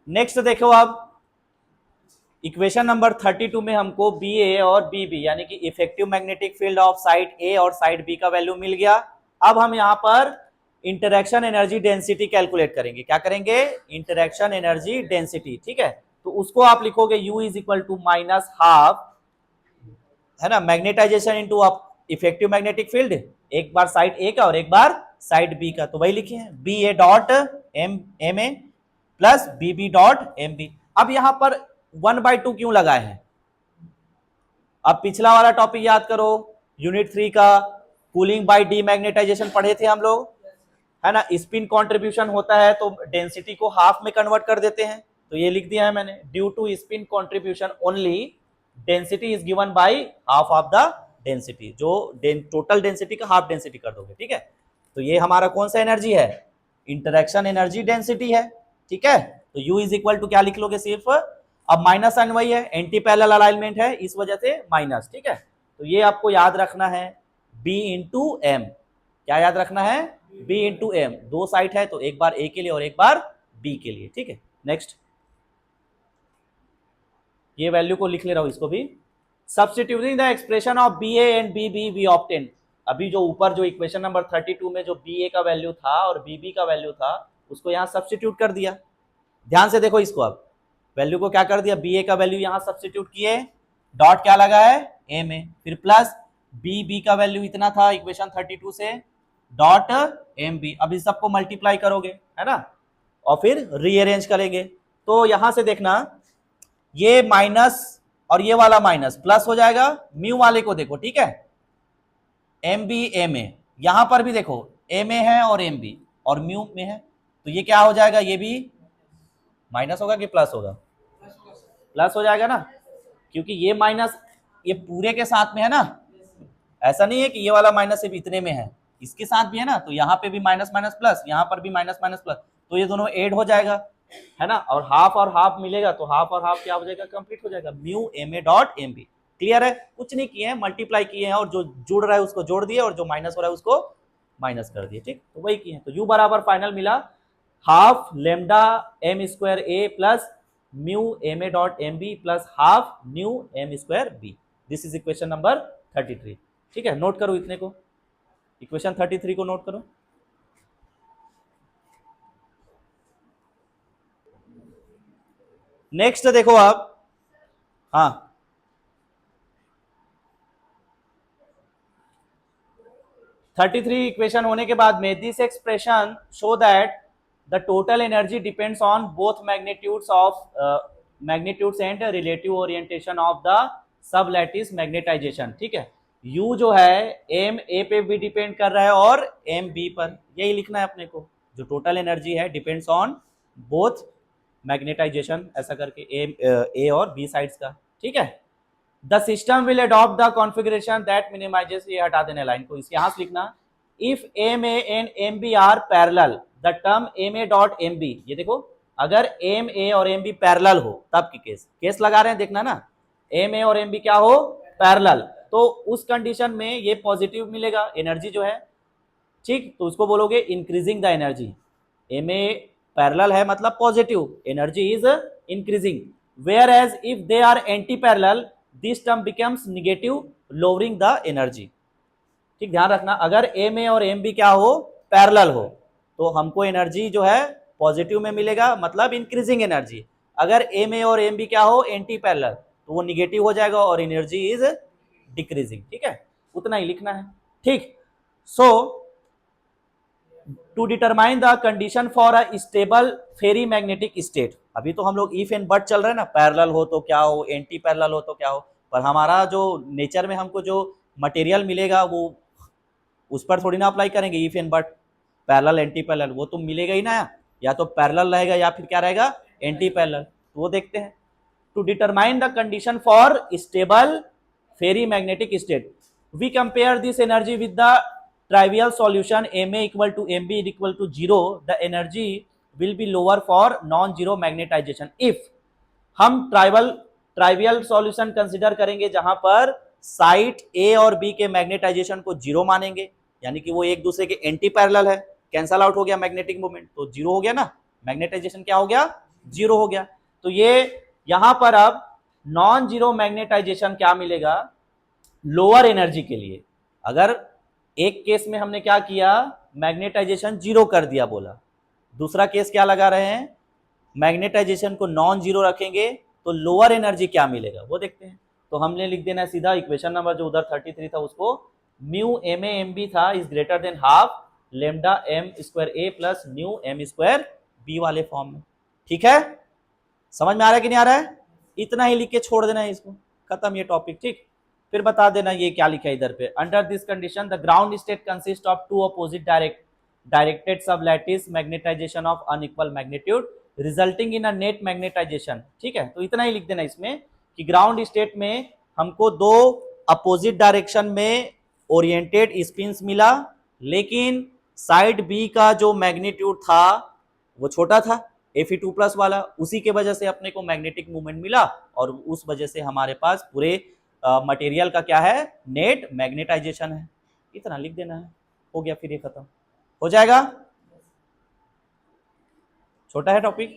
Next देखो अब equation number 32 में हमको बी ए और बी बी यानी कि effective magnetic field of side A और साइड बी का वैल्यू मिल गया। अब हम यहाँ पर इंटरेक्शन एनर्जी डेंसिटी कैलकुलेट करेंगे। क्या करेंगे? Interaction energy density. ठीक है, तो उसको आप लिखोगे U is equal to minus half, है ना, magnetisation into effective magnetic field, एक बार साइड ए का और एक बार साइड बी का। तो वही लिखे हैं B A dot M A plus B B dot M B. अब यहां पर 1/2 क्यों लगाए हैं? अब पिछला वाला टॉपिक याद करो, यूनिट 3 का कूलिंग बाय डीमैग्नेटाइजेशन पढ़े थे हम लोग, है ना। स्पिन कंट्रीब्यूशन होता है तो डेंसिटी को हाफ में कन्वर्ट कर देते हैं, तो ये लिख दिया है मैंने, due to spin contribution only density is given by half of the density, जो टोटल डेंसिटी का हाफ डेंसिटी कर दोगे। ठीक है, तो ये हमारा कौन सा एनर्जी है? इंटरेक्शन एनर्जी डेंसिटी है। ठीक है, तो U इज इक्वल टू क्या लिख लोगे सिर्फ, अब माइनस साइन वही है, एंटी पैरेलल अलाइनमेंट है इस वजह से माइनस। ठीक है, तो ये आपको याद रखना है B इंटू एम। क्या याद रखना है? B into M. दो साइड है तो एक बार A के लिए और एक बार B के लिए। ठीक है, नेक्स्ट ये वैल्यू को लिख ले रहा हूं इसको भी। Substituting the expression of B A and B B we obtain. अभी जो ऊपर जो इक्वेशन नंबर 32 में जो बी ए का वैल्यू था और बी बी का वैल्यू था उसको यहाँ सब्स्टिट्यूट कर दिया। ध्यान से देखो इसको, अब वैल्यू को क्या कर दिया, बी ए का वैल्यू यहाँ सब्स्टिट्यूट किए, डॉट क्या लगा है? एम ए, फिर प्लस बी बी का वैल्यू इतना था इक्वेशन 32 से, डॉट एम बी। अब इस सबको मल्टीप्लाई करोगे, है ना, और फिर रीअरेंज करेंगे। तो यहां से देखना, ये माइनस और ये वाला माइनस प्लस हो जाएगा, म्यू वाले को देखो। ठीक है, एम बी एम ए, यहां पर भी देखो एम ए है और एम बी और म्यू में है, तो ये क्या हो जाएगा? ये भी माइनस होगा कि प्लस होगा? प्लस हो जाएगा ना, क्योंकि ये माइनस ये पूरे के साथ में है ना, ऐसा नहीं है कि ये वाला माइनस सिर्फ इतने में है, इसके साथ भी है ना, तो यहाँ पे भी माइनस माइनस प्लस, यहाँ पर भी माइनस माइनस प्लस, तो ये दोनों ऐड हो जाएगा, है ना, और हाफ मिलेगा तो हाफ और हाफ क्या हो जाएगा? कंप्लीट हो जाएगा, mu M A dot M B. Clear है? कुछ नहीं किए हैं, मल्टीप्लाई किए हैं और जो जुड़ रहा है उसको जोड़ दिए और जो माइनस हो रहा है उसको माइनस कर दिए। ठीक, तो वही किए हैं। तो यू बराबर फाइनल मिला half lambda M square A plus mu M A dot M B plus half mu M square B. This is equation number 33। ठीक है, नोट करो इतने को, इक्वेशन 33 को नोट करो। नेक्स्ट देखो आप, हाँ, थर्टी थ्री इक्वेशन होने के बाद में this expression show that the total energy depends on both magnitudes and relative orientation of the सब लैटिस मैग्नेटाइजेशन। ठीक है, U जो है एम ए पे भी डिपेंड कर रहा है और एम बी पर, यही लिखना है अपने को, जो टोटल एनर्जी है डिपेंड्स ऑन बोथ मैग्नेटाइजेशन, ऐसा करके ए और बी साइड्स का। ठीक है, the system will adopt the configuration that minimises, ये हटा देने लाइन को, इस यहां से लिखना, if M A and M B are parallel the term M A dot M B. ये देखो, अगर एम ए और एम बी पैरेलल हो तब की केस लगा रहे हैं, देखना ना, एम ए और एम बी क्या हो? पैरेलल, तो उस कंडीशन में ये पॉजिटिव मिलेगा एनर्जी जो है। ठीक, तो उसको बोलोगे increasing the energy. M A parallel है मतलब positive, energy is increasing, whereas if they are antiparallel this term becomes negative, lowering the energy. ठीक, ध्यान रखना, अगर एम ए और एम बी क्या हो? पैरेलल हो, तो हमको एनर्जी जो है पॉजिटिव में मिलेगा, मतलब इंक्रीजिंग एनर्जी। अगर एम ए और एम बी क्या हो? एंटी पैरेलल, तो वो निगेटिव हो जाएगा और एनर्जी इज डिक्रीजिंग। ठीक है, उतना ही लिखना है। ठीक, so to determine the condition for a stable ferrimagnetic state, अभी तो हम लोग इफ एंड बट चल रहे हैं ना, पैरेलल हो तो क्या हो, एंटी पैरेलल हो तो क्या हो, पर हमारा जो नेचर में हमको जो मटेरियल मिलेगा वो उस पर थोड़ी ना अप्लाई करेंगे if and but, parallel anti parallel वो तो मिलेगा ही ना, या तो पैरेलल रहेगा या फिर क्या रहेगा? Antiparallel. तो वो देखते हैं, to determine the condition for stable ferrimagnetic state we compare this energy with the trivial solution Ma equal to Mb equal to 0, the energy will be lower for non-zero magnetization if हम trivial solution consider करेंगे जहां पर site ए और B के magnetisation को zero मानेंगे, यानी कि वो एक दूसरे के एंटी पैरेलल है, कैंसल आउट हो गया मैग्नेटिक मोमेंट, तो जीरो हो गया ना, मैग्नेटाइजेशन क्या हो गया? जीरो हो गया। तो ये यहां पर अब नॉन जीरो मैग्नेटाइजेशन क्या मिलेगा, लोअर एनर्जी के लिए। अगर एक केस में हमने क्या किया, मैग्नेटाइजेशन जीरो कर दिया बोला, दूसरा केस क्या लगा रहे हैं, मैग्नेटाइजेशन को नॉन जीरो रखेंगे तो लोअर एनर्जी क्या मिलेगा वो देखते हैं। तो हमने लिख देना सीधा इक्वेशन नंबर जो उधर 33 था उसको, mu M A M B था is greater than half lambda M square A plus mu M square B वाले फॉर्म में। ठीक है, समझ में आ रहा है कि नहीं आ रहा है, इतना ही लिख के छोड़ देना है इसको, खत्म ये टॉपिक। ठीक, फिर बता देना ये क्या लिखा है इधर पे, under this condition the ground state consist of two opposite directed sub lattice magnetization of unequal magnitude resulting in a net magnetization. ठीक है, तो इतना ही लिख देना इसमें कि ग्राउंड स्टेट में हमको दो अपोजिट डायरेक्शन में ओरिएंटेड स्पिन्स मिला, लेकिन साइड बी का जो मैग्नीट्यूड था वो छोटा था, Fe2+ वाला, उसी के वजह से अपने को मैग्नेटिक मूवमेंट मिला और उस वजह से हमारे पास पूरे मटेरियल का क्या है, नेट मैग्नेटाइजेशन है। इतना लिख देना है, हो गया, फिर ये खत्म हो जाएगा। छोटा है टॉपिक।